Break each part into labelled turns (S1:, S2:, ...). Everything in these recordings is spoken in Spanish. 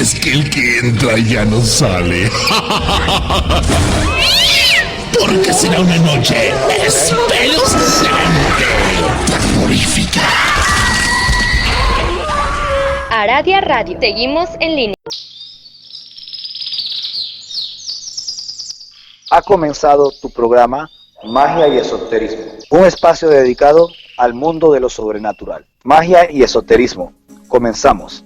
S1: es que el que entra ya no sale. Porque será una noche espeluznante, terrorífica.
S2: Aradia Radio. Seguimos en línea.
S3: Ha comenzado tu programa Magia y Esoterismo, un espacio dedicado al mundo de lo sobrenatural. Magia y Esoterismo. Comenzamos.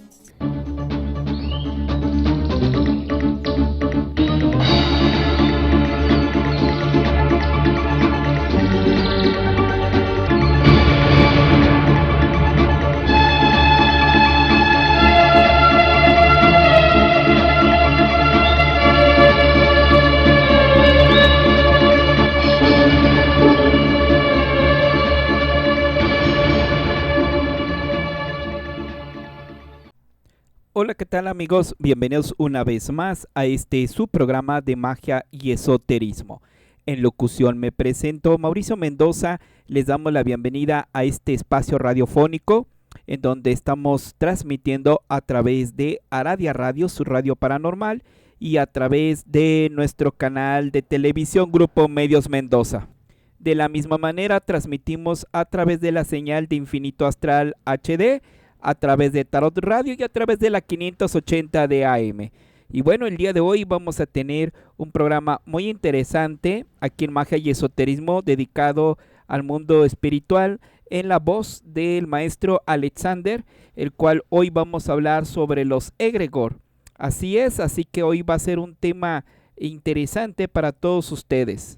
S4: Hola, ¿qué tal amigos? Bienvenidos una vez más a su programa de magia y esoterismo. En locución me presento Mauricio Mendoza, les damos la bienvenida a este espacio radiofónico en donde estamos transmitiendo a través de Aradia Radio, su radio paranormal, y a través de nuestro canal de televisión Grupo Medios Mendoza. De la misma manera transmitimos a través de la señal de Infinito Astral HD, a través de Tarot Radio y a través de la 580 de AM. Y bueno, el día de hoy vamos a tener un programa muy interesante aquí en Magia y Esoterismo dedicado al mundo espiritual en la voz del maestro Alexander, el cual hoy vamos a hablar sobre los egregor. Así es, así que hoy va a ser un tema interesante para todos ustedes.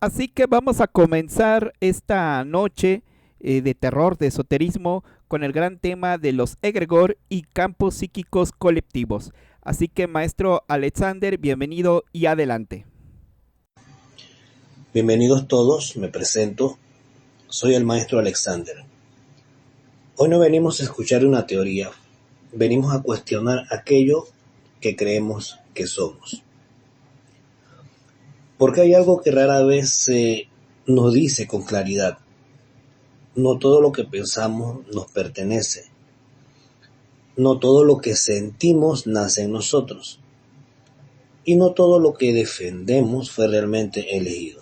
S4: Así que vamos a comenzar esta noche de terror, de esoterismo, con el gran tema de los egregor y campos psíquicos colectivos. Así que maestro Alexander, bienvenido y adelante.
S5: Bienvenidos todos, me presento, soy el maestro Alexander. Hoy no venimos a escuchar una teoría, venimos a cuestionar aquello que creemos que somos. Porque hay algo que rara vez se nos dice con claridad. No todo lo que pensamos nos pertenece. No todo lo que sentimos nace en nosotros. Y no todo lo que defendemos fue realmente elegido.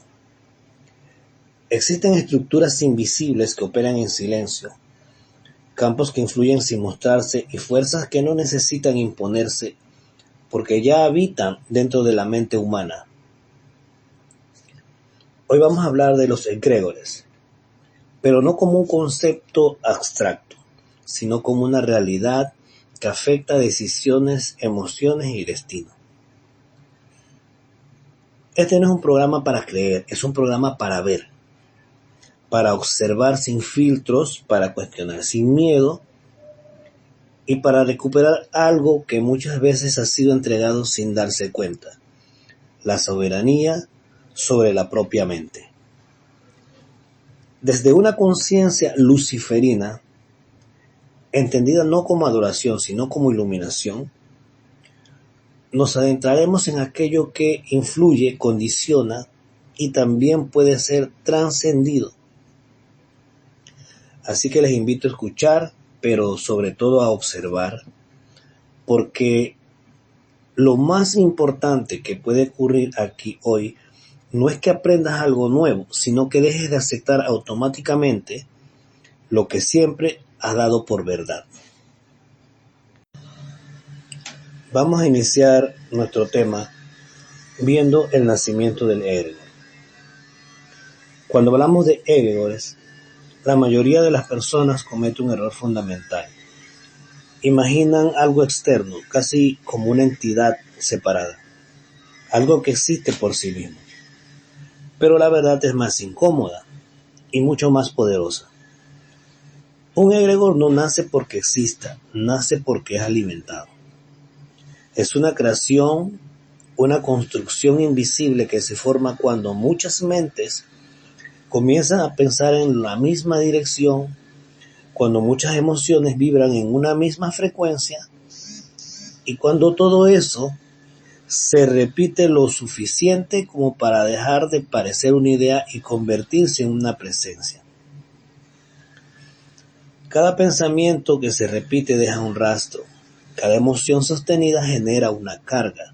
S5: Existen estructuras invisibles que operan en silencio, campos que influyen sin mostrarse y fuerzas que no necesitan imponerse porque ya habitan dentro de la mente humana. Hoy vamos a hablar de los egregores, pero no como un concepto abstracto, sino como una realidad que afecta decisiones, emociones y destino. Este no es un programa para creer, es un programa para ver, para observar sin filtros, para cuestionar sin miedo y para recuperar algo que muchas veces ha sido entregado sin darse cuenta: la soberanía sobre la propia mente. Desde una conciencia luciferina, entendida no como adoración, sino como iluminación, nos adentraremos en aquello que influye, condiciona y también puede ser trascendido. Así que les invito a escuchar, pero sobre todo a observar, porque lo más importante que puede ocurrir aquí hoy no es que aprendas algo nuevo, sino que dejes de aceptar automáticamente lo que siempre has dado por verdad. Vamos a iniciar nuestro tema viendo el nacimiento del egregor. Cuando hablamos de egregores, la mayoría de las personas comete un error fundamental. Imaginan algo externo, casi como una entidad separada, algo que existe por sí mismo. Pero la verdad es más incómoda y mucho más poderosa. Un egregor no nace porque exista, nace porque es alimentado. Es una creación, una construcción invisible que se forma cuando muchas mentes comienzan a pensar en la misma dirección, cuando muchas emociones vibran en una misma frecuencia y cuando todo eso se repite lo suficiente como para dejar de parecer una idea y convertirse en una presencia. Cada pensamiento que se repite deja un rastro, Cada emoción sostenida genera una carga.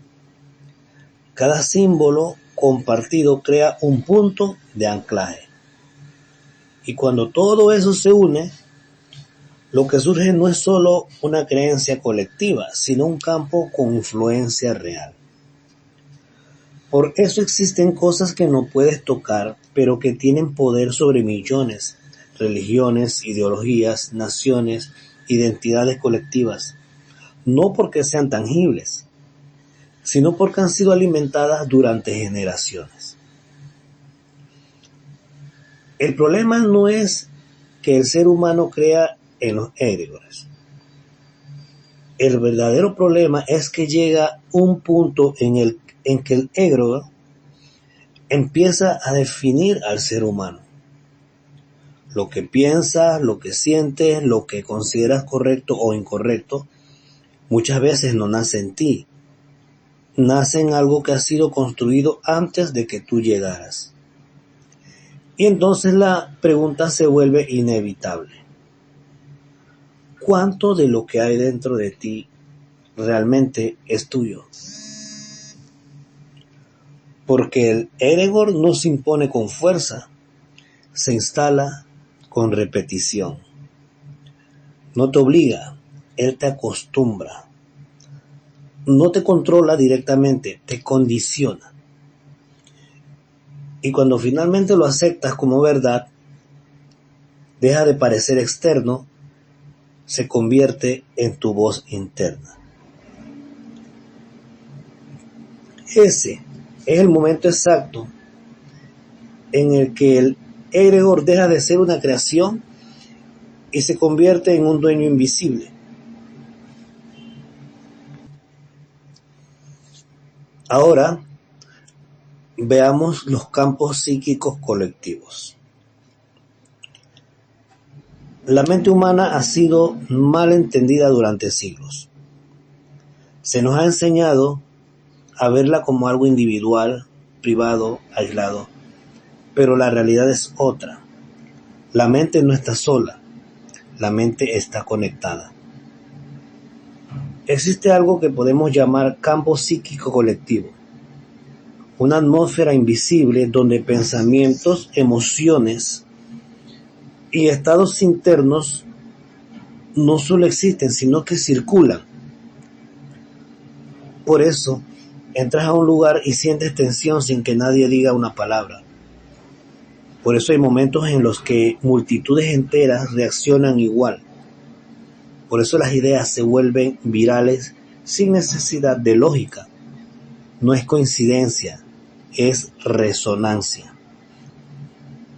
S5: Cada símbolo compartido crea un punto de anclaje. Y cuando todo eso se une, lo que surge no es solo una creencia colectiva, sino un campo con influencia real. Por eso existen cosas que no puedes tocar, pero que tienen poder sobre millones, religiones, ideologías, naciones, identidades colectivas. No porque sean tangibles, sino porque han sido alimentadas durante generaciones. El problema no es que el ser humano crea en los egregores. El verdadero problema es que llega un punto en que el egregor empieza a definir al ser humano. Lo que piensas, lo que sientes, lo que consideras correcto o incorrecto, muchas veces no nace en ti. Nace en algo que ha sido construido antes de que tú llegaras. Y entonces la pregunta se vuelve inevitable. ¿Cuánto de lo que hay dentro de ti realmente es tuyo? Porque el egregor no se impone con fuerza, se instala con repetición. No te obliga, él te acostumbra. No te controla directamente, te condiciona. Y cuando finalmente lo aceptas como verdad, deja de parecer externo, se convierte en tu voz interna. Ese es el momento exacto en el que el egregor deja de ser una creación y se convierte en un dueño invisible. Ahora veamos los campos psíquicos colectivos. La mente humana ha sido mal entendida durante siglos. Se nos ha enseñado a verla como algo individual, privado, aislado, pero la realidad es otra. La mente no está sola, la mente está conectada. Existe algo que podemos llamar campo psíquico colectivo, una atmósfera invisible donde pensamientos, emociones y estados internos no solo existen, sino que circulan. Por eso, entras a un lugar y sientes tensión sin que nadie diga una palabra. Por eso hay momentos en los que multitudes enteras reaccionan igual. Por eso las ideas se vuelven virales sin necesidad de lógica. No es coincidencia, es resonancia.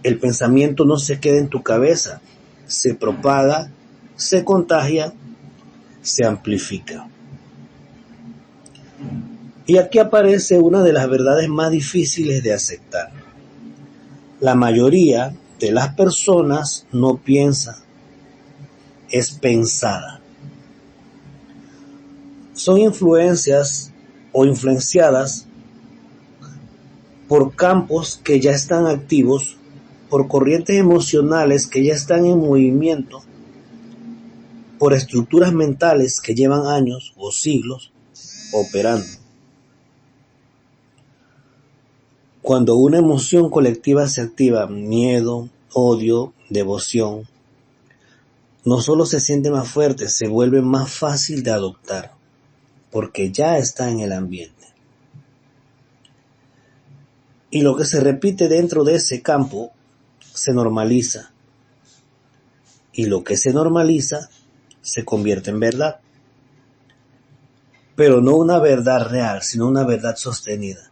S5: El pensamiento no se queda en tu cabeza, se propaga, se contagia, se amplifica. Y aquí aparece una de las verdades más difíciles de aceptar. La mayoría de las personas no piensa, es pensada. Son influencias o influenciadas por campos que ya están activos, por corrientes emocionales que ya están en movimiento, por estructuras mentales que llevan años o siglos operando. Cuando una emoción colectiva se activa, miedo, odio, devoción, no solo se siente más fuerte, se vuelve más fácil de adoptar, porque ya está en el ambiente. Y lo que se repite dentro de ese campo se normaliza. Y lo que se normaliza se convierte en verdad. Pero no una verdad real, sino una verdad sostenida.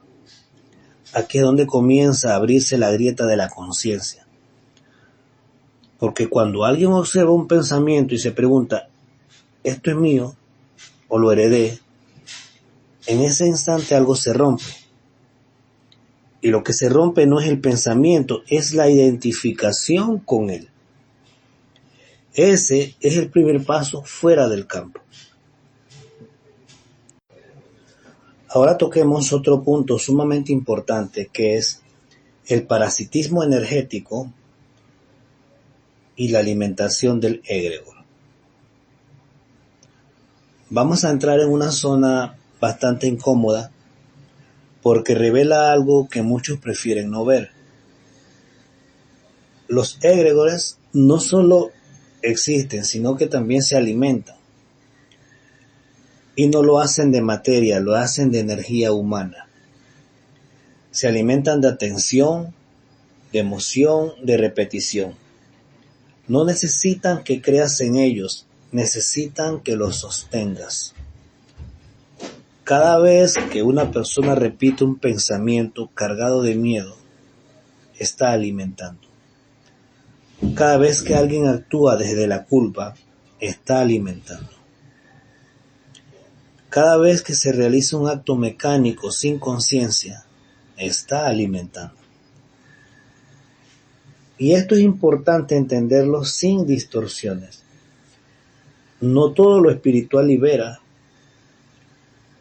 S5: Aquí es donde comienza a abrirse la grieta de la conciencia. Porque cuando alguien observa un pensamiento y se pregunta, ¿esto es mío o lo heredé? En ese instante algo se rompe. Y lo que se rompe no es el pensamiento, es la identificación con él. Ese es el primer paso fuera del campo. Ahora toquemos otro punto sumamente importante, que es el parasitismo energético y la alimentación del egregor. Vamos a entrar en una zona bastante incómoda porque revela algo que muchos prefieren no ver. Los egregores no solo existen, sino que también se alimentan. Y no lo hacen de materia, lo hacen de energía humana. Se alimentan de atención, de emoción, de repetición. No necesitan que creas en ellos, necesitan que los sostengas. Cada vez que una persona repite un pensamiento cargado de miedo, está alimentando. Cada vez que alguien actúa desde la culpa, está alimentando. Cada vez que se realiza un acto mecánico sin conciencia, está alimentando. Y esto es importante entenderlo sin distorsiones. No todo lo espiritual libera,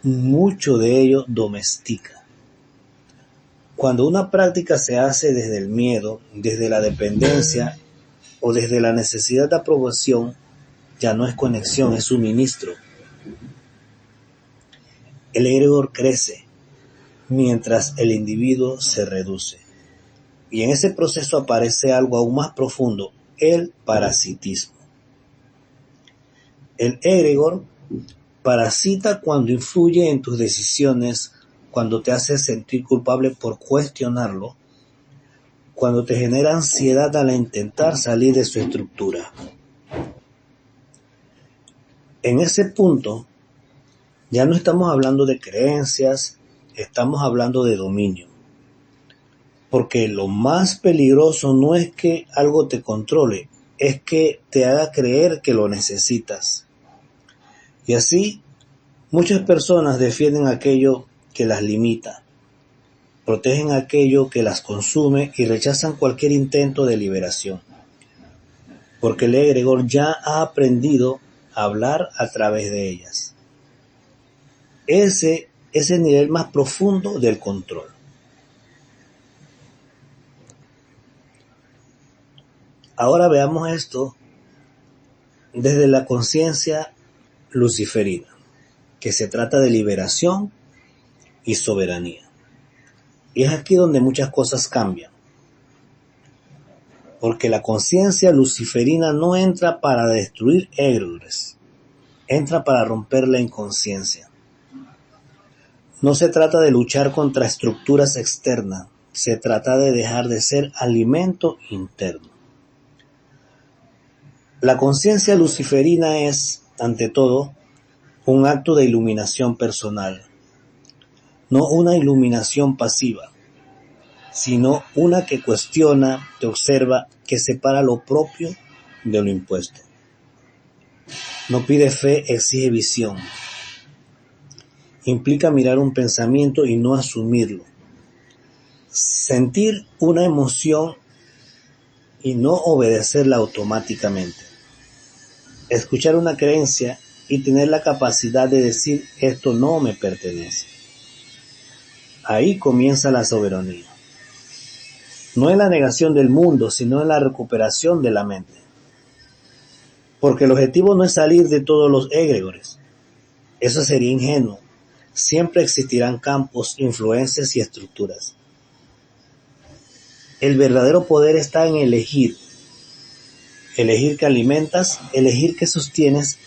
S5: mucho de ello domestica. Cuando una práctica se hace desde el miedo, desde la dependencia o desde la necesidad de aprobación, ya no es conexión, es suministro. El egregor crece mientras el individuo se reduce. Y en ese proceso aparece algo aún más profundo, el parasitismo. El egregor parasita cuando influye en tus decisiones, cuando te hace sentir culpable por cuestionarlo, cuando te genera ansiedad al intentar salir de su estructura. En ese punto, ya no estamos hablando de creencias, estamos hablando de dominio. Porque lo más peligroso no es que algo te controle, es que te haga creer que lo necesitas. Y así, muchas personas defienden aquello que las limita, protegen aquello que las consume y rechazan cualquier intento de liberación. Porque el egregor ya ha aprendido a hablar a través de ellas. Ese es el nivel más profundo del control. Ahora veamos esto desde la conciencia luciferina, que se trata de liberación y soberanía. Y es aquí donde muchas cosas cambian. Porque la conciencia luciferina no entra para destruir egregores, entra para romper la inconsciencia. No se trata de luchar contra estructuras externas, se trata de dejar de ser alimento interno. La conciencia luciferina es, ante todo, un acto de iluminación personal, no una iluminación pasiva, sino una que cuestiona, que observa, que separa lo propio de lo impuesto. No pide fe, exige visión. Implica mirar un pensamiento y no asumirlo. Sentir una emoción y no obedecerla automáticamente. Escuchar una creencia y tener la capacidad de decir esto no me pertenece. Ahí comienza la soberanía. No en la negación del mundo, sino en la recuperación de la mente. Porque el objetivo no es salir de todos los egregores. Eso sería ingenuo. Siempre existirán campos, influencias y estructuras. El verdadero poder está en elegir. Elegir qué alimentas, elegir qué sostienes,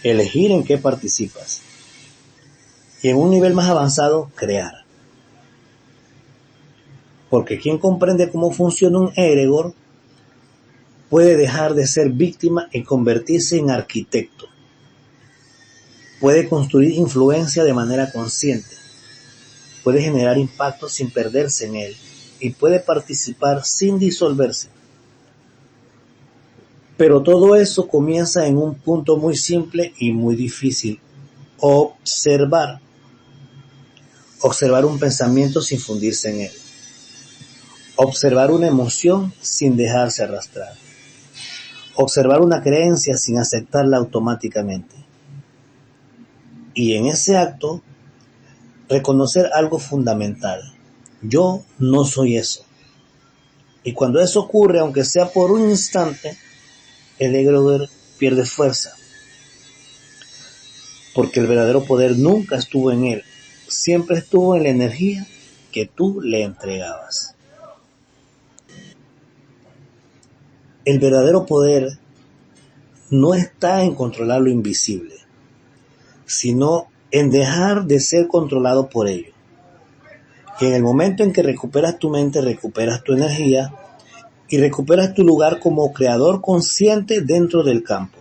S5: elegir en qué participas. Y en un nivel más avanzado, crear. Porque quien comprende cómo funciona un egregor puede dejar de ser víctima y convertirse en arquitecto. Puede construir influencia de manera consciente. Puede generar impacto sin perderse en él. Y puede participar sin disolverse. Pero todo eso comienza en un punto muy simple y muy difícil. Observar. Observar un pensamiento sin fundirse en él. Observar una emoción sin dejarse arrastrar. Observar una creencia sin aceptarla automáticamente. Y en ese acto, reconocer algo fundamental. Yo no soy eso. Y cuando eso ocurre, aunque sea por un instante, el egregor pierde fuerza. porque el verdadero poder nunca estuvo en él, siempre estuvo en la energía que tú le entregabas. El verdadero poder no está en controlar lo invisible, sino en dejar de ser controlado por ello. Y en el momento en que recuperas tu mente, recuperas tu energía y recuperas tu lugar como creador consciente dentro del campo.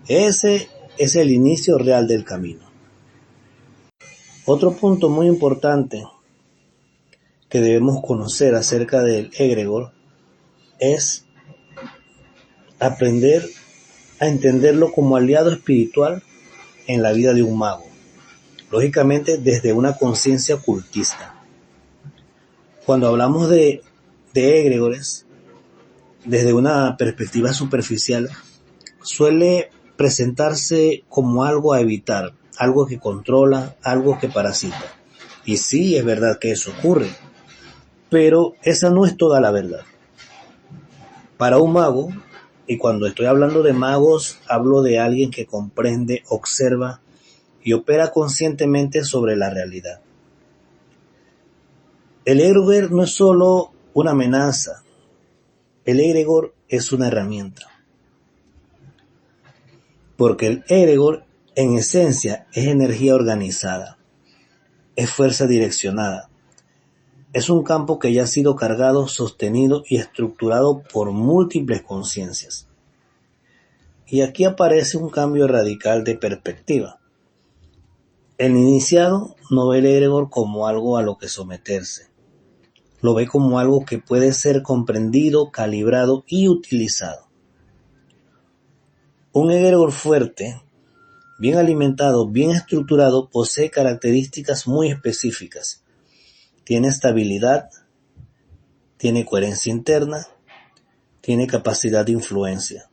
S5: Ese es el inicio real del camino. Otro punto muy importante que debemos conocer acerca del egregor es aprender a entenderlo como aliado espiritual en la vida de un mago, lógicamente desde una conciencia ocultista. Cuando hablamos de egregores, desde una perspectiva superficial, suele presentarse como algo a evitar, algo que controla, algo que parasita. Y sí, es verdad que eso ocurre, pero esa no es toda la verdad. Para un mago, y cuando estoy hablando de magos, hablo de alguien que comprende, observa y opera conscientemente sobre la realidad. El egregor no es solo una amenaza, el egregor es una herramienta. Porque el egregor en esencia es energía organizada, es fuerza direccionada, es un campo que ya ha sido cargado, sostenido y estructurado por múltiples conciencias. Y aquí aparece un cambio radical de perspectiva. El iniciado no ve el egregor como algo a lo que someterse, lo ve como algo que puede ser comprendido, calibrado y utilizado. Un egregor fuerte, bien alimentado, bien estructurado, posee características muy específicas. Tiene estabilidad, tiene coherencia interna, tiene capacidad de influencia.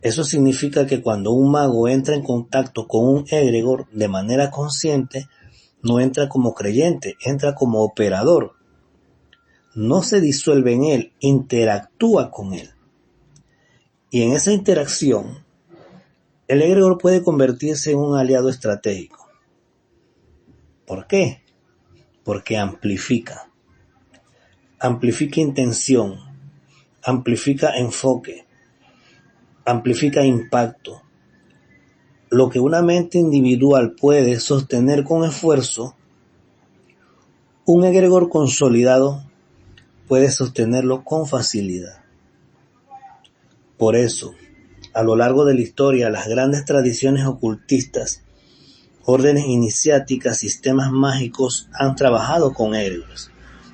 S5: Eso significa que cuando un mago entra en contacto con un egregor de manera consciente, no entra como creyente, entra como operador. No se disuelve en él, interactúa con él. Y en esa interacción, el egregor puede convertirse en un aliado estratégico. ¿Por qué? Porque amplifica. Amplifica intención, amplifica enfoque, amplifica impacto. Lo que una mente individual puede sostener con esfuerzo, un egregor consolidado puede sostenerlo con facilidad. Por eso, a lo largo de la historia, las grandes tradiciones ocultistas, órdenes iniciáticas, sistemas mágicos han trabajado con egregores,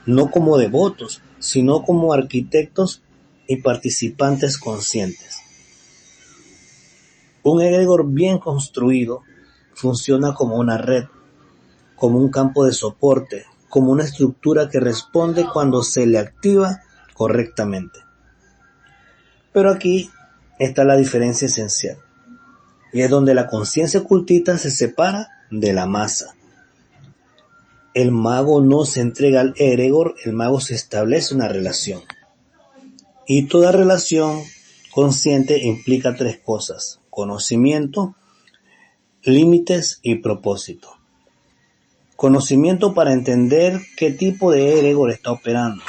S5: no como devotos, sino como arquitectos y participantes conscientes. Un egregor bien construido funciona como una red, como un campo de soporte, como una estructura que responde cuando se le activa correctamente. Pero aquí está la diferencia esencial, y es donde la conciencia ocultista se separa de la masa. El mago no se entrega al egregor, el mago se establece una relación. Y toda relación consciente implica tres cosas: conocimiento, límites y propósito. Conocimiento para entender qué tipo de egregor está operando.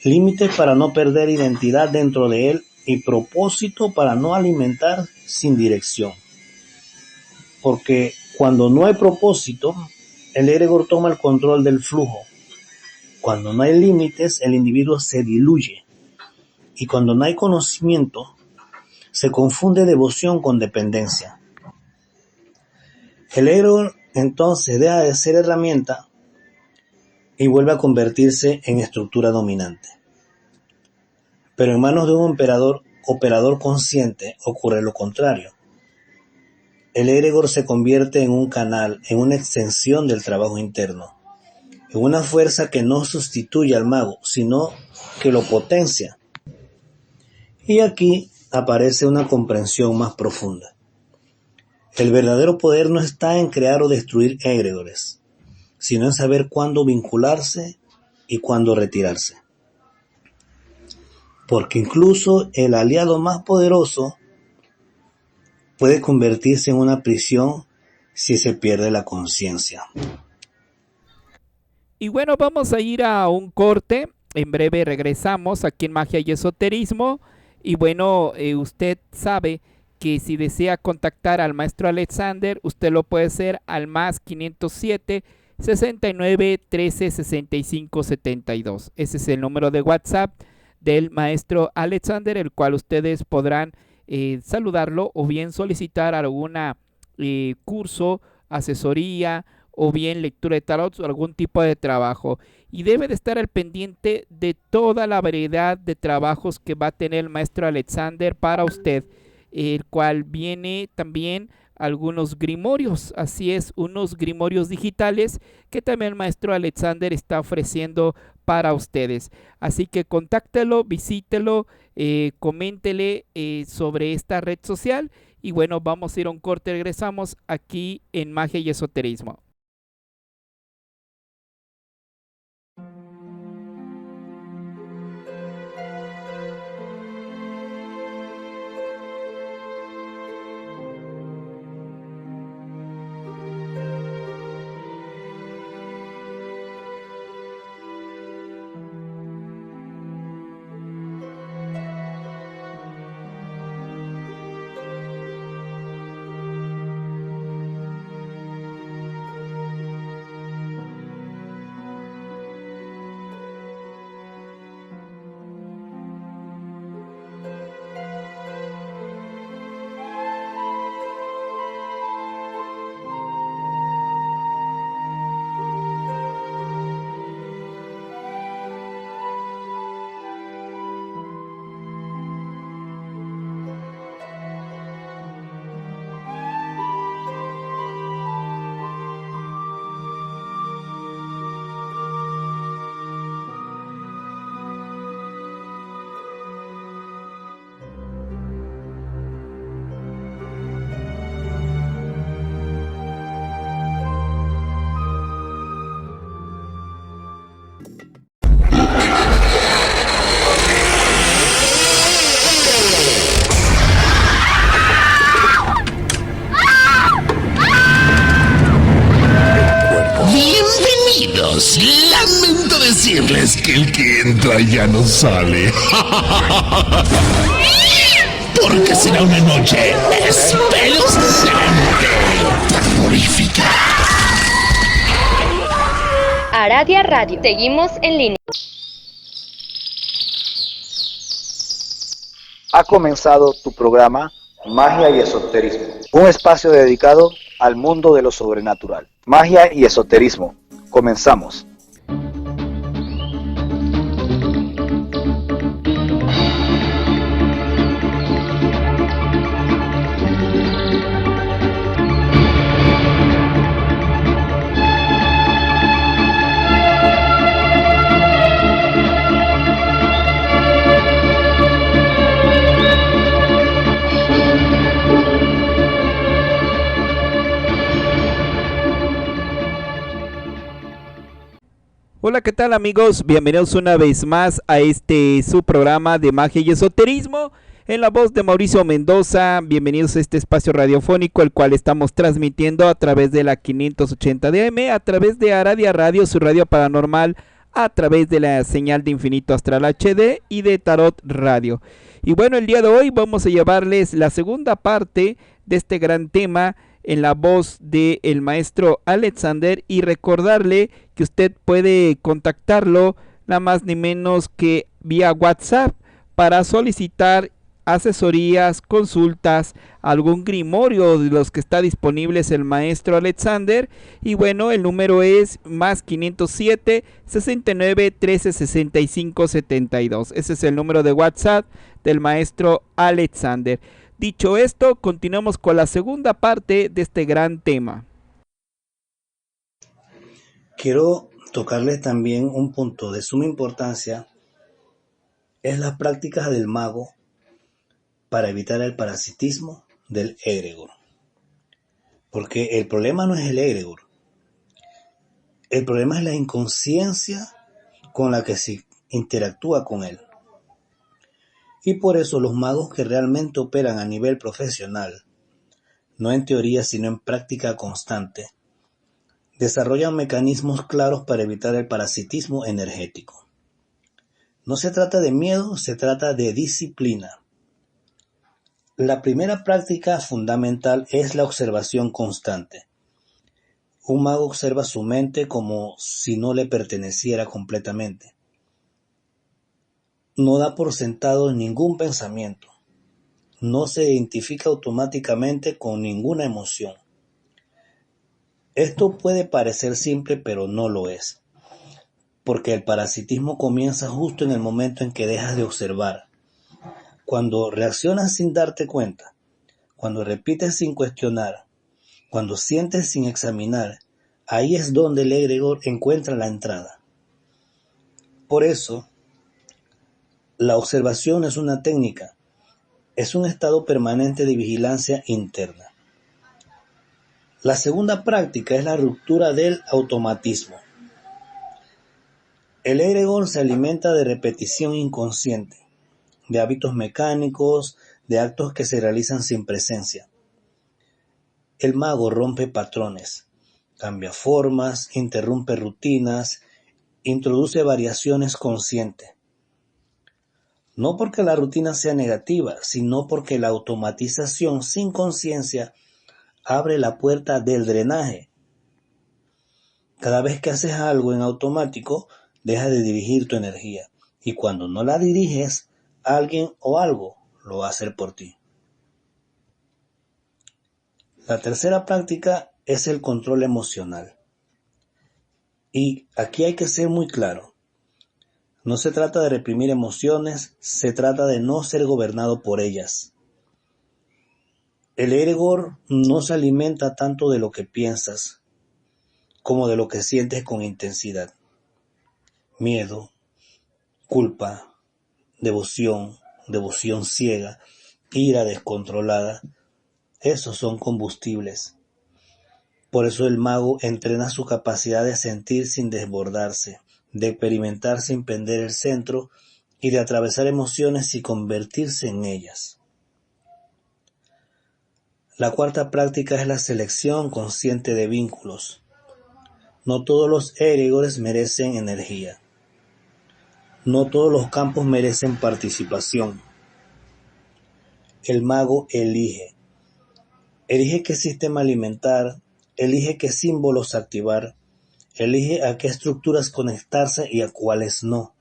S5: Límites para no perder identidad dentro de él y propósito para no alimentar sin dirección. Porque cuando no hay propósito, el egregor toma el control del flujo. Cuando no hay límites, el individuo se diluye. Y cuando no hay conocimiento, se confunde devoción con dependencia. El egregor entonces deja de ser herramienta y vuelve a convertirse en estructura dominante. Pero en manos de un operador consciente ocurre lo contrario. El egregor se convierte en un canal, en una extensión del trabajo interno, en una fuerza que no sustituye al mago, sino que lo potencia. Y aquí aparece una comprensión más profunda. El verdadero poder no está en crear o destruir egregores, sino en saber cuándo vincularse y cuándo retirarse. Porque incluso el aliado más poderoso puede convertirse en una prisión si se pierde la conciencia.
S4: Y bueno, vamos a ir a un corte. En breve regresamos aquí en Magia y Esoterismo. Y bueno, usted sabe que si desea contactar al maestro Alexander, usted lo puede hacer al más 507 69 13 65 72. Ese es el número de WhatsApp del maestro Alexander, el cual ustedes podrán saludarlo o bien solicitar alguna curso, asesoría o bien lectura de tarot o algún tipo de trabajo. Y debe de estar al pendiente de toda la variedad de trabajos que va a tener el maestro Alexander para usted, el cual viene también algunos grimorios, así es, unos grimorios digitales que también el maestro Alexander está ofreciendo para ustedes. Así que contáctelo, visítelo, coméntele sobre esta red social. Y bueno, vamos a ir a un corte, regresamos aquí en Magia y Esoterismo.
S1: Bienvenidos. Lamento decirles que el que entra ya no sale. Porque será una noche espeluznante, terrorífica.
S2: Aradia Radio. Seguimos en línea.
S3: Ha comenzado tu programa Magia y Esoterismo, un espacio dedicado al mundo de lo sobrenatural. Magia y Esoterismo. Comenzamos.
S4: Hola, ¿qué tal amigos? Bienvenidos una vez más a su programa de Magia y Esoterismo en la voz de Mauricio Mendoza. Bienvenidos a este espacio radiofónico, el cual estamos transmitiendo a través de la 580 de AM, a través de Aradia Radio, su radio paranormal, a través de la señal de Infinito Astral HD y de Tarot Radio. Y bueno, el día de hoy vamos a llevarles la segunda parte de este gran tema en la voz del maestro Alexander, y recordarle que usted puede contactarlo nada más ni menos que vía WhatsApp para solicitar asesorías, consultas, algún grimorio de los que está disponibles el maestro Alexander. Y bueno, el número es más 507 69 13 65 72. Ese es el número de WhatsApp del maestro Alexander. Dicho esto, continuamos con la segunda parte de este gran tema.
S5: Quiero tocarles también un punto de suma importancia, es las prácticas del mago para evitar el parasitismo del egregor. Porque el problema no es el egregor, el problema es la inconsciencia con la que se interactúa con él. Y por eso los magos que realmente operan a nivel profesional, no en teoría sino en práctica constante, desarrollan mecanismos claros para evitar el parasitismo energético. No se trata de miedo, se trata de disciplina. La primera práctica fundamental es la observación constante. Un mago observa su mente como si no le perteneciera completamente. No da por sentado ningún pensamiento. No se identifica automáticamente con ninguna emoción. Esto puede parecer simple, pero no lo es, porque el parasitismo comienza justo en el momento en que dejas de observar. Cuando reaccionas sin darte cuenta, cuando repites sin cuestionar, cuando sientes sin examinar, ahí es donde el egregor encuentra la entrada. Por eso, la observación es una técnica, es un estado permanente de vigilancia interna. La segunda práctica es la ruptura del automatismo. El egregor se alimenta de repetición inconsciente, de hábitos mecánicos, de actos que se realizan sin presencia. El mago rompe patrones, cambia formas, interrumpe rutinas, introduce variaciones conscientes. No porque la rutina sea negativa, sino porque la automatización sin conciencia abre la puerta del drenaje. Cada vez que haces algo en automático, deja de dirigir tu energía. Y cuando no la diriges, alguien o algo lo va a hacer por ti. La tercera práctica es el control emocional. Y aquí hay que ser muy claro. No se trata de reprimir emociones, se trata de no ser gobernado por ellas. El egregor no se alimenta tanto de lo que piensas como de lo que sientes con intensidad. Miedo, culpa, devoción ciega, ira descontrolada, esos son combustibles. Por eso el mago entrena su capacidad de sentir sin desbordarse, de experimentar sin perder el centro y de atravesar emociones y convertirse en ellas. La cuarta práctica es la selección consciente de vínculos. No todos los egregores merecen energía. No todos los campos merecen participación. El mago elige. Elige qué sistema alimentar, elige qué símbolos activar, elige a qué estructuras conectarse y a cuáles no.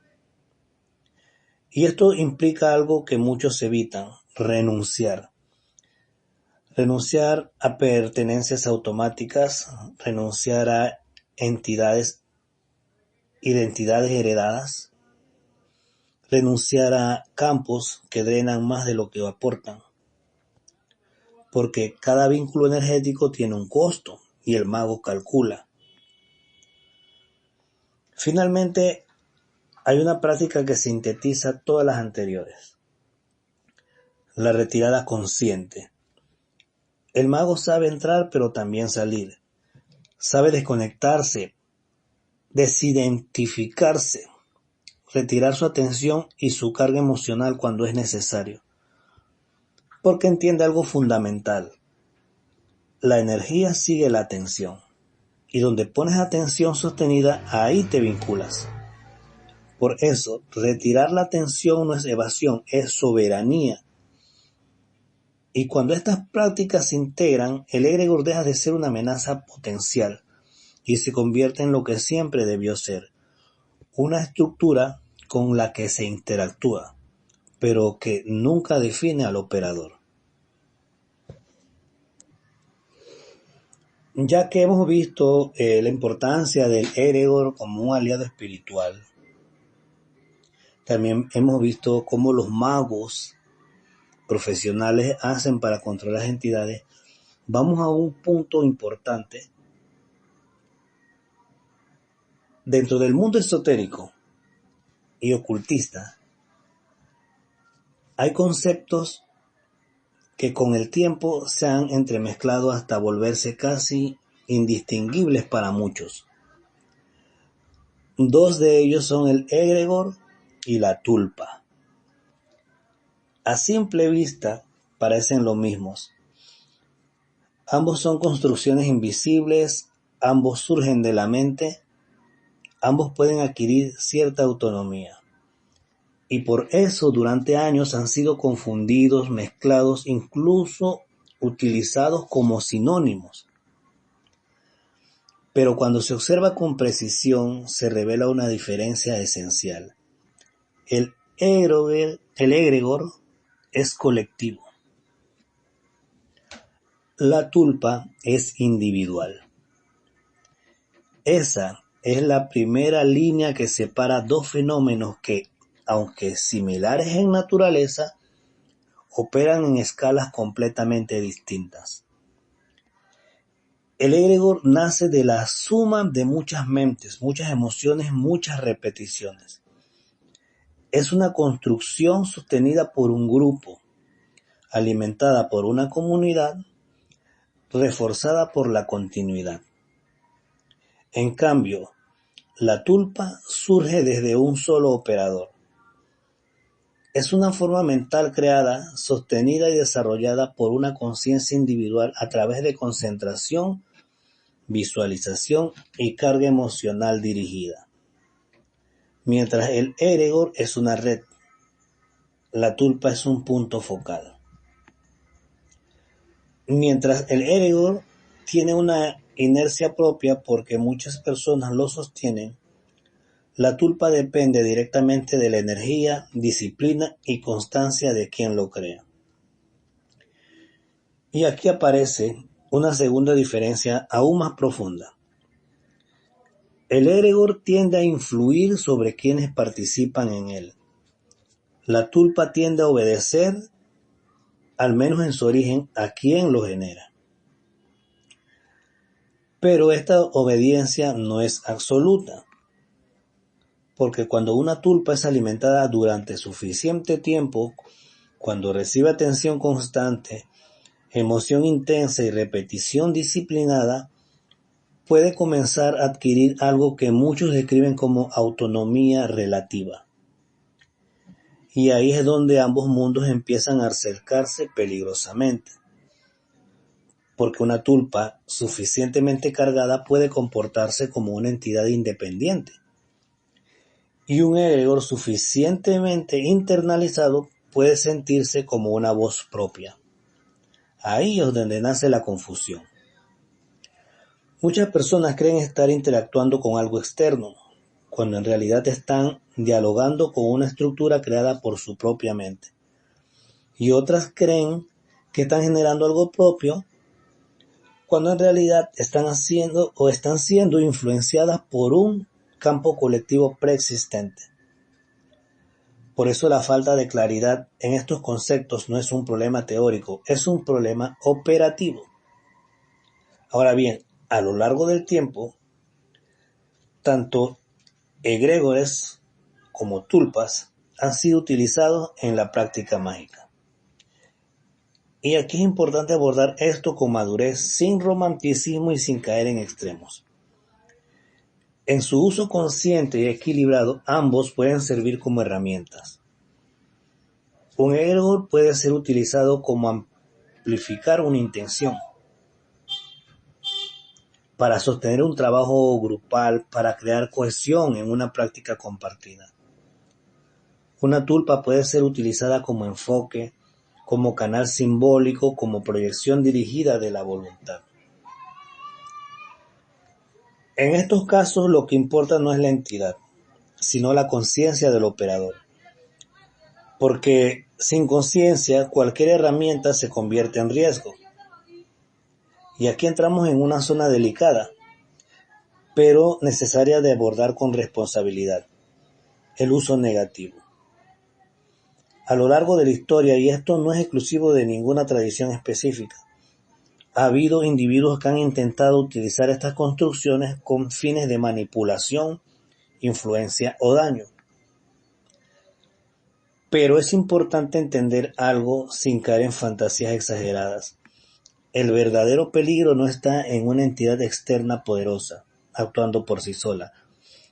S5: Y esto implica algo que muchos evitan: renunciar. Renunciar a pertenencias automáticas, renunciar a identidades heredadas, renunciar a campos que drenan más de lo que aportan. Porque cada vínculo energético tiene un costo y el mago calcula. Finalmente, hay una práctica que sintetiza todas las anteriores: la retirada consciente. El mago sabe entrar pero también salir. Sabe desconectarse, desidentificarse, retirar su atención y su carga emocional cuando es necesario. Porque entiende algo fundamental: la energía sigue la atención. Y donde pones atención sostenida, ahí te vinculas. Por eso, retirar la atención no es evasión, es soberanía. Y cuando estas prácticas se integran, el egregor deja de ser una amenaza potencial y se convierte en lo que siempre debió ser: una estructura con la que se interactúa, pero que nunca define al operador. Ya que hemos visto la importancia del egregor como un aliado espiritual, también hemos visto cómo los magos profesionales hacen para controlar las entidades. Vamos a un punto importante. Dentro del mundo esotérico y ocultista, hay conceptos que con el tiempo se han entremezclado hasta volverse casi indistinguibles para muchos. Dos de ellos son el egregor y la tulpa. A simple vista parecen lo mismos. Ambos son construcciones invisibles, ambos surgen de la mente, ambos pueden adquirir cierta autonomía. Y por eso durante años han sido confundidos, mezclados, incluso utilizados como sinónimos. Pero cuando se observa con precisión, se revela una diferencia esencial. El egregor es colectivo. La tulpa es individual. Esa es la primera línea que separa dos fenómenos que, aunque similares en naturaleza, operan en escalas completamente distintas. El egregor nace de la suma de muchas mentes, muchas emociones, muchas repeticiones. Es una construcción sostenida por un grupo, alimentada por una comunidad, reforzada por la continuidad. En cambio, la tulpa surge desde un solo operador. Es una forma mental creada, sostenida y desarrollada por una conciencia individual a través de concentración, visualización y carga emocional dirigida. Mientras el egregor es una red, la tulpa es un punto focal. Mientras el egregor tiene una inercia propia porque muchas personas lo sostienen, la tulpa depende directamente de la energía, disciplina y constancia de quien lo crea. Y aquí aparece una segunda diferencia aún más profunda. El egregor tiende a influir sobre quienes participan en él. La tulpa tiende a obedecer, al menos en su origen, a quien lo genera. Pero esta obediencia no es absoluta, porque cuando una tulpa es alimentada durante suficiente tiempo, cuando recibe atención constante, emoción intensa y repetición disciplinada, puede comenzar a adquirir algo que muchos describen como autonomía relativa. Y ahí es donde ambos mundos empiezan a acercarse peligrosamente, porque una tulpa suficientemente cargada puede comportarse como una entidad independiente, y un egregor suficientemente internalizado puede sentirse como una voz propia. Ahí es donde nace la confusión. Muchas personas creen estar interactuando con algo externo, cuando en realidad están dialogando con una estructura creada por su propia mente. Y otras creen que están generando algo propio, cuando en realidad están siendo influenciadas por un campo colectivo preexistente. Por eso la falta de claridad en estos conceptos no es un problema teórico, es un problema operativo. Ahora bien, a lo largo del tiempo, tanto egregores como tulpas han sido utilizados en la práctica mágica. Y aquí es importante abordar esto con madurez, sin romanticismo y sin caer en extremos. En su uso consciente y equilibrado, ambos pueden servir como herramientas. Un egregor puede ser utilizado como amplificar una intención, para sostener un trabajo grupal, para crear cohesión en una práctica compartida. Una tulpa puede ser utilizada como enfoque, como canal simbólico, como proyección dirigida de la voluntad. En estos casos lo que importa no es la entidad, sino la conciencia del operador. Porque sin conciencia cualquier herramienta se convierte en riesgo. Y aquí entramos en una zona delicada, pero necesaria de abordar con responsabilidad: el uso negativo. A lo largo de la historia, y esto no es exclusivo de ninguna tradición específica, ha habido individuos que han intentado utilizar estas construcciones con fines de manipulación, influencia o daño. Pero es importante entender algo sin caer en fantasías exageradas. El verdadero peligro no está en una entidad externa poderosa, actuando por sí sola,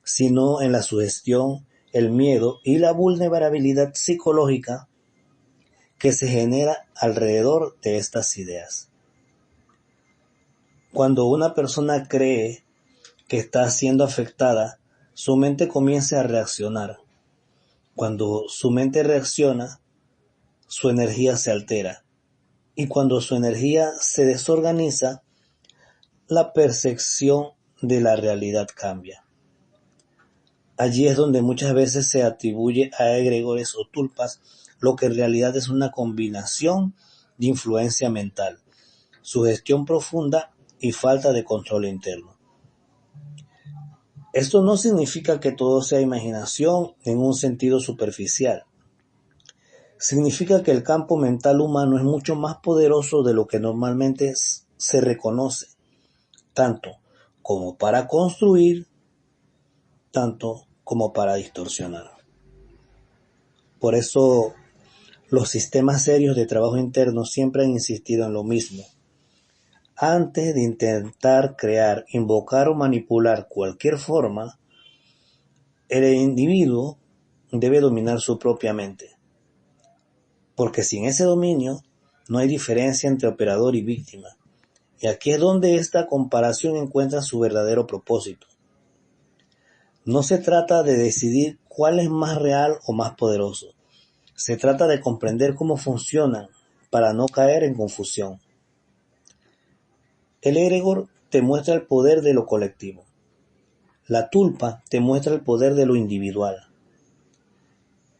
S5: sino en la sugestión, el miedo y la vulnerabilidad psicológica que se genera alrededor de estas ideas. Cuando una persona cree que está siendo afectada, su mente comienza a reaccionar. Cuando su mente reacciona, su energía se altera. Y cuando su energía se desorganiza, la percepción de la realidad cambia. Allí es donde muchas veces se atribuye a egregores o tulpas lo que en realidad es una combinación de influencia mental, sugestión profunda y falta de control interno. Esto no significa que todo sea imaginación en un sentido superficial. Significa que el campo mental humano es mucho más poderoso de lo que normalmente se reconoce, tanto como para construir, tanto como para distorsionar. Por eso los sistemas serios de trabajo interno siempre han insistido en lo mismo. Antes de intentar crear, invocar o manipular cualquier forma, el individuo debe dominar su propia mente. Porque sin ese dominio no hay diferencia entre operador y víctima. Y aquí es donde esta comparación encuentra su verdadero propósito. No se trata de decidir cuál es más real o más poderoso. Se trata de comprender cómo funcionan para no caer en confusión. El egregor te muestra el poder de lo colectivo. La tulpa te muestra el poder de lo individual.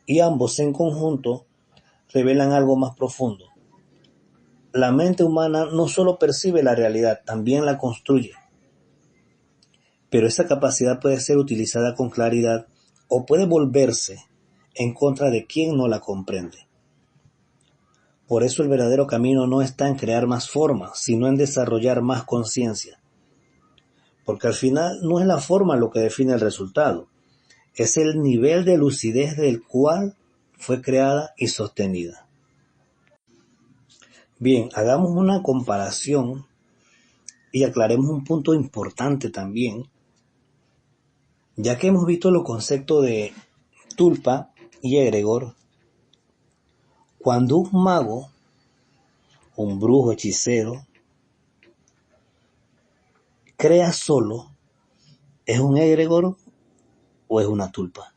S5: Y ambos en conjunto revelan algo más profundo. La mente humana no solo percibe la realidad, también la construye. Pero esa capacidad puede ser utilizada con claridad o puede volverse en contra de quien no la comprende. Por eso el verdadero camino no está en crear más formas, sino en desarrollar más conciencia. Porque al final no es la forma lo que define el resultado, es el nivel de lucidez del cual fue creada y sostenida. Bien, hagamos una comparación y aclaremos un punto importante también, ya que hemos visto los conceptos de tulpa y egregor. Cuando un mago, un brujo hechicero, crea solo, ¿es un egregor o es una tulpa?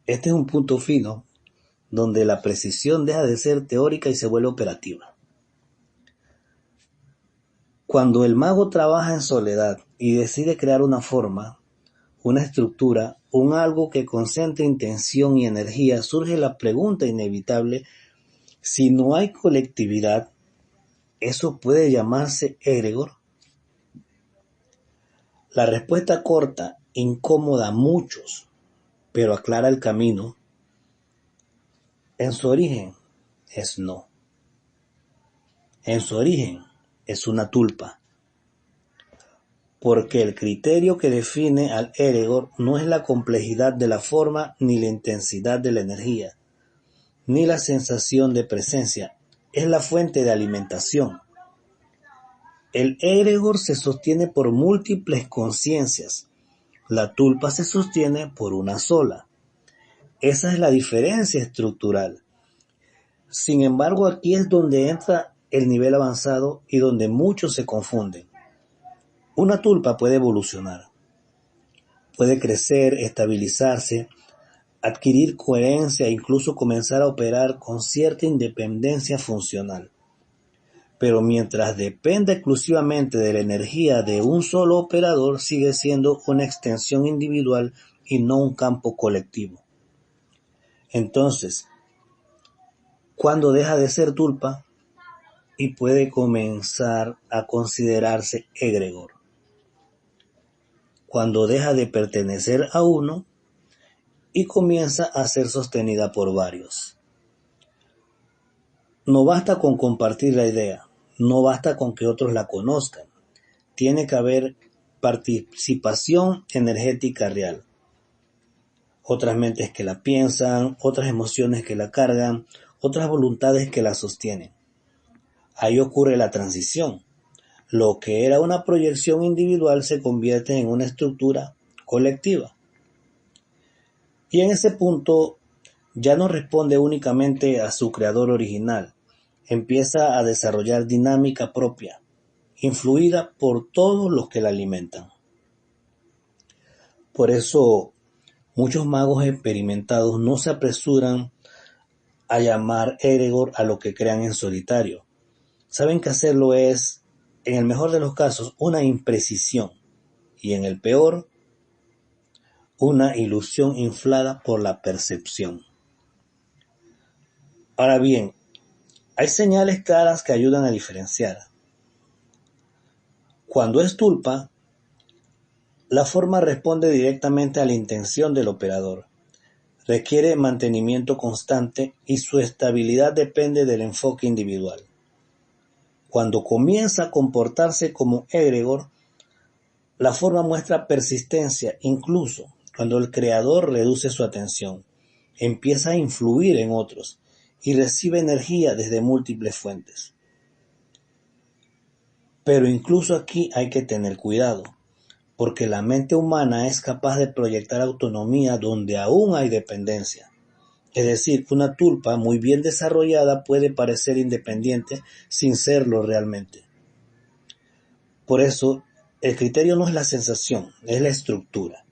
S5: Este es un punto fino donde la precisión deja de ser teórica y se vuelve operativa. Cuando el mago trabaja en soledad y decide crear una forma, una estructura, un algo que concentre intención y energía, surge la pregunta inevitable: si no hay colectividad, ¿eso puede llamarse egregor? La respuesta corta incomoda a muchos, pero aclara el camino. En su origen es no. En su origen es una tulpa. Porque el criterio que define al egregor no es la complejidad de la forma, ni la intensidad de la energía, ni la sensación de presencia, es la fuente de alimentación. El egregor se sostiene por múltiples conciencias, la tulpa se sostiene por una sola. Esa es la diferencia estructural. Sin embargo, aquí es donde entra el nivel avanzado y donde muchos se confunden. Una tulpa puede evolucionar, puede crecer, estabilizarse, adquirir coherencia e incluso comenzar a operar con cierta independencia funcional. Pero mientras dependa exclusivamente de la energía de un solo operador, sigue siendo una extensión individual y no un campo colectivo. Entonces, ¿cuándo deja de ser tulpa y puede comenzar a considerarse egregor? Cuando deja de pertenecer a uno y comienza a ser sostenida por varios. No basta con compartir la idea, no basta con que otros la conozcan. Tiene que haber participación energética real. Otras mentes que la piensan, otras emociones que la cargan, otras voluntades que la sostienen. Ahí ocurre la transición. Lo que era una proyección individual se convierte en una estructura colectiva. Y en ese punto ya no responde únicamente a su creador original, empieza a desarrollar dinámica propia, influida por todos los que la alimentan. Por eso, muchos magos experimentados no se apresuran a llamar egregor a lo que crean en solitario. Saben que hacerlo es, en el mejor de los casos, una imprecisión y en el peor, una ilusión inflada por la percepción. Ahora bien, hay señales claras que ayudan a diferenciar. Cuando es tulpa, la forma responde directamente a la intención del operador. Requiere mantenimiento constante y su estabilidad depende del enfoque individual. Cuando comienza a comportarse como egregor, la forma muestra persistencia, incluso cuando el creador reduce su atención, empieza a influir en otros y recibe energía desde múltiples fuentes. Pero incluso aquí hay que tener cuidado, porque la mente humana es capaz de proyectar autonomía donde aún hay dependencia. Es decir, una tulpa muy bien desarrollada puede parecer independiente sin serlo realmente. Por eso, el criterio no es la sensación, es la estructura.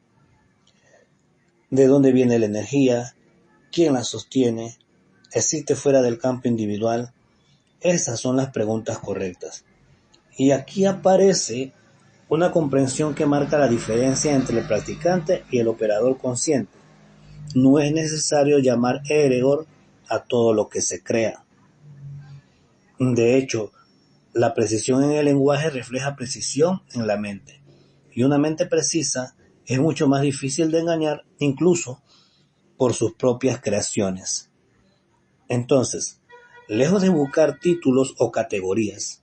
S5: ¿De dónde viene la energía? ¿Quién la sostiene? ¿Existe fuera del campo individual? Esas son las preguntas correctas. Y aquí aparece una comprensión que marca la diferencia entre el practicante y el operador consciente. No es necesario llamar egregor a todo lo que se crea. De hecho, la precisión en el lenguaje refleja precisión en la mente. Y una mente precisa es mucho más difícil de engañar, incluso por sus propias creaciones. Entonces, lejos de buscar títulos o categorías,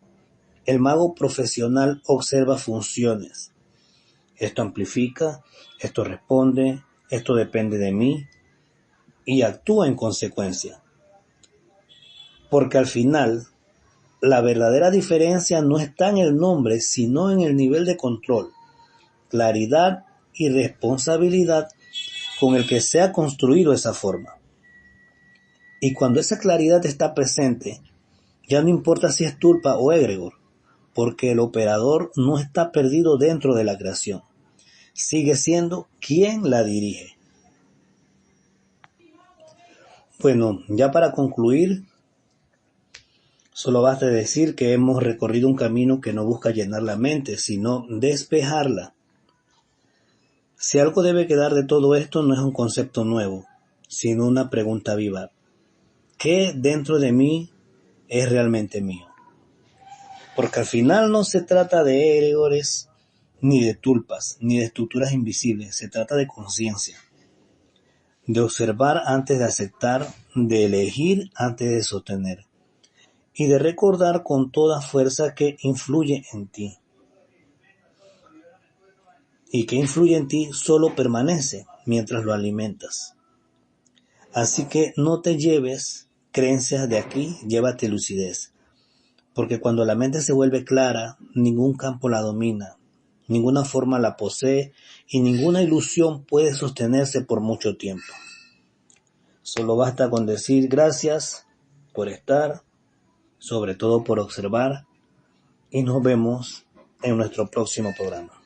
S5: el mago profesional observa funciones. Esto amplifica, esto responde, esto depende de mí, y actúa en consecuencia. Porque al final, la verdadera diferencia no está en el nombre, sino en el nivel de control, claridad y responsabilidad con el que se ha construido esa forma. Y cuando esa claridad está presente, ya no importa si es tulpa o egregor, porque el operador no está perdido dentro de la creación. Sigue siendo quien la dirige. Bueno, ya para concluir, solo basta decir que hemos recorrido un camino que no busca llenar la mente, sino despejarla. Si algo debe quedar de todo esto, no es un concepto nuevo, sino una pregunta viva. ¿Qué dentro de mí es realmente mío? Porque al final no se trata de egregores, ni de tulpas, ni de estructuras invisibles. Se trata de conciencia, de observar antes de aceptar, de elegir antes de sostener, y de recordar con toda fuerza que influye en ti. Y que influye en ti solo permanece mientras lo alimentas. Así que no te lleves creencias de aquí, llévate lucidez. Porque cuando la mente se vuelve clara, ningún campo la domina, ninguna forma la posee y ninguna ilusión puede sostenerse por mucho tiempo. Solo basta con decir gracias por estar, sobre todo por observar, y nos vemos en nuestro próximo programa.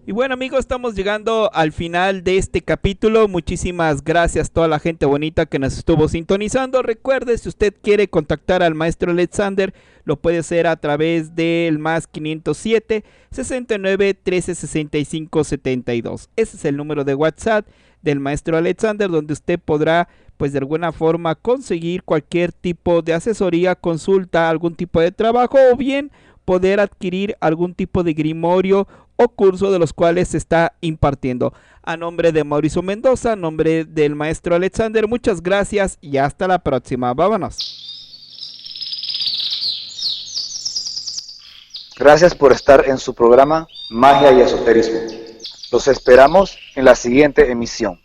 S4: Y bueno amigos, estamos llegando al final de este capítulo. Muchísimas gracias a toda la gente bonita que nos estuvo sintonizando. Recuerde, si usted quiere contactar al maestro Alexander, lo puede hacer a través del más 507 69 13 65 72. Ese es el número de WhatsApp del maestro Alexander, donde usted podrá pues de alguna forma conseguir cualquier tipo de asesoría, consulta, algún tipo de trabajo o bien poder adquirir algún tipo de grimorio o curso de los cuales se está impartiendo. A nombre de Mauricio Mendoza, a nombre del maestro Alexander, muchas gracias y hasta la próxima. Vámonos.
S3: Gracias por estar en su programa Magia y Esoterismo. Los esperamos en la siguiente emisión.